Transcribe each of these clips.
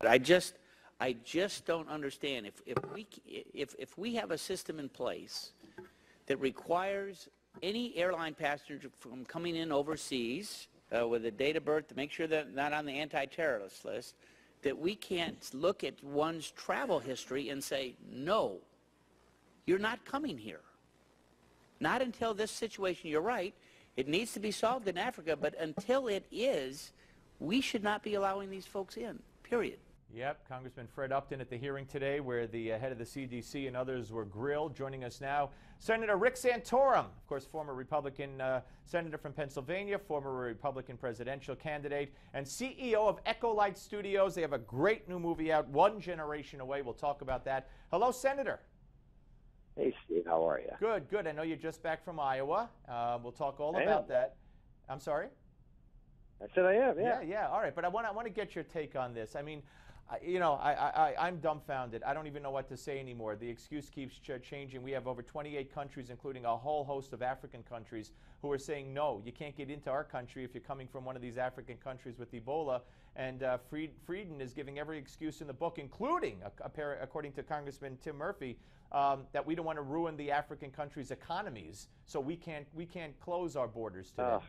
I just don't understand. If we have a system in place that requires any airline passenger from coming in overseas with a date of birth to make sure they're not on the anti-terrorist list, that we can't look at one's travel history and say, no, you're not coming here. Not until this situation, you're right, it needs to be solved in Africa, but until it is, we should not be allowing these folks in, period. Yep, Congressman Fred Upton at the hearing today where the head of the CDC and others were grilled. Joining us now, Senator Rick Santorum, of course, former Republican senator from Pennsylvania, former Republican presidential candidate, and CEO of Echolight Studios. They have a great new movie out, One Generation Away. We'll talk about that. Hello, Senator. Hey, Steve, how are you? Good, good. I know you're just back from Iowa. We'll talk all about that. I'm sorry? I said I am, yeah. Yeah, all right. But I want to get your take on this. I mean, I'm dumbfounded. I don't even know what to say anymore. The excuse keeps changing. We have over 28 countries, including a whole host of African countries, who are saying, no, you can't get into our country if you're coming from one of these African countries with Ebola. And Frieden is giving every excuse in the book, including, according to Congressman Tim Murphy, that we don't want to ruin the African countries' economies, so we can't close our borders to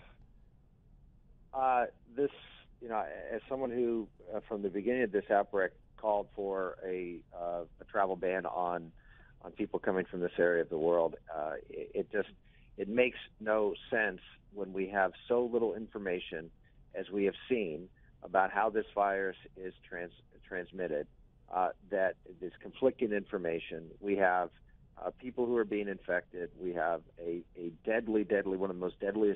them. This, as someone who, from the beginning of this outbreak, called for a travel ban on people coming from this area of the world, it makes no sense when we have so little information, as we have seen, about how this virus is transmitted. That there's conflicting information. We have people who are being infected. We have a deadly, one of the most deadly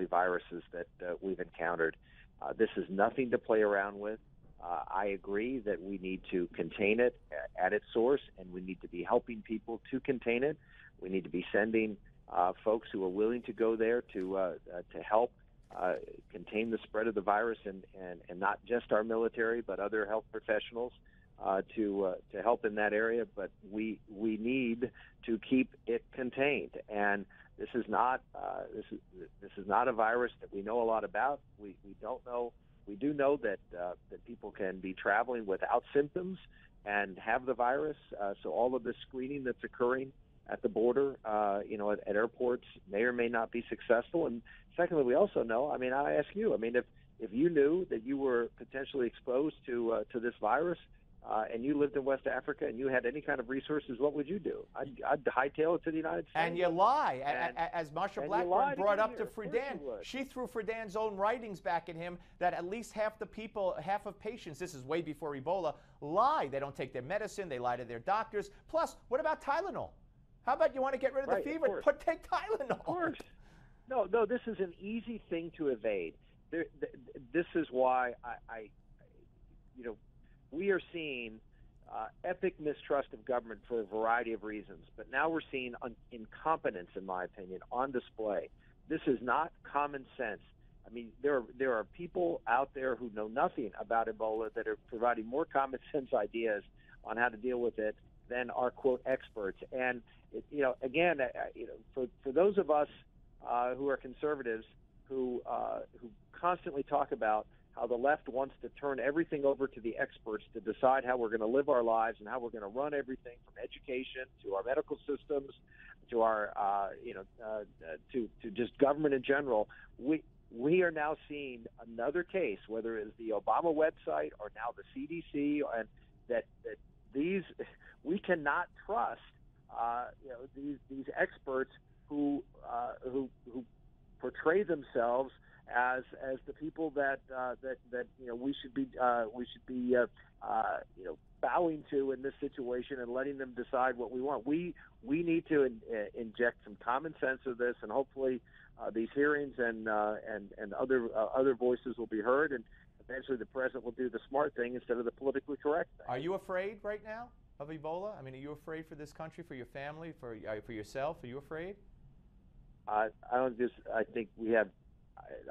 viruses that we've encountered. This is nothing to play around with. I agree that we need to contain it at its source, and we need to be helping people to contain it. We need to be sending folks who are willing to go there to help contain the spread of the virus, and not just our military, but other health professionals to help in that area. But we need to keep it contained, and this is not a virus that we know a lot about. We don't know. We do know that people can be traveling without symptoms and have the virus. So all of the screening that's occurring at the border, at airports, may or may not be successful. And secondly, we also know. I mean, I ask you. I mean, if you knew that you were potentially exposed to this virus, and you lived in West Africa and you had any kind of resources, what would you do? I'd hightail it to the United States. And you lie. As Marsha Blackburn brought up to Friedan, she threw Friedan's own writings back at him that at least half of patients, this is way before Ebola, lie. They don't take their medicine. They lie to their doctors. Plus, what about Tylenol? How about you want to get rid of the fever? Take Tylenol. Of course. No, this is an easy thing to evade. This is why we are seeing epic mistrust of government for a variety of reasons, but now we're seeing incompetence, in my opinion, on display. This is not common sense. I mean, there are people out there who know nothing about Ebola that are providing more common sense ideas on how to deal with it than our quote experts. And for those of us who are conservatives who constantly talk about how the left wants to turn everything over to the experts to decide how we're going to live our lives and how we're going to run everything from education to our medical systems to our to just government in general. We are now seeing another case, whether it's the Obama website or now the CDC, and that these we cannot trust these experts who portray themselves as the people that we should be bowing to in this situation and letting them decide what we want. We need to inject some common sense of this, and hopefully these hearings and other voices will be heard, and eventually the president will do the smart thing instead of the politically correct thing. Are you afraid right now of Ebola? I mean, are you afraid for this country, for your family, for yourself? Are you afraid? I think we have.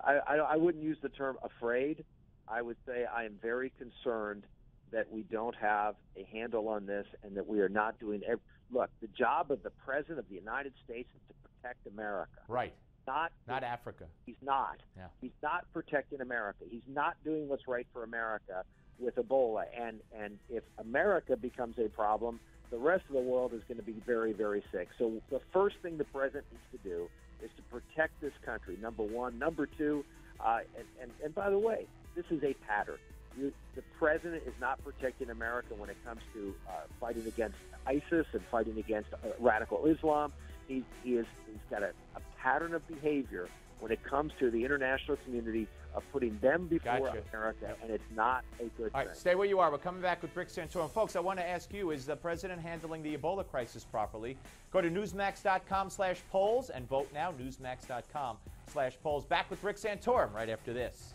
I wouldn't use the term afraid. I would say I am very concerned that we don't have a handle on this, and that we are not doing. Look, the job of the President of the United States is to protect America. Right. Not Africa. He's not. Yeah. He's not protecting America. He's not doing what's right for America with Ebola. And if America becomes a problem, the rest of the world is going to be very, very sick. So the first thing the president needs to do is to protect this country, number one. Number two, and by the way, this is a pattern. The president is not protecting America when it comes to fighting against ISIS and fighting against radical Islam. He's got a pattern of behavior when it comes to the international community of putting them before America, and it's not a good thing. All right, stay where you are. We're coming back with Rick Santorum. Folks, I want to ask you, is the president handling the Ebola crisis properly? Go to newsmax.com/polls and vote now, newsmax.com/polls. Back with Rick Santorum right after this.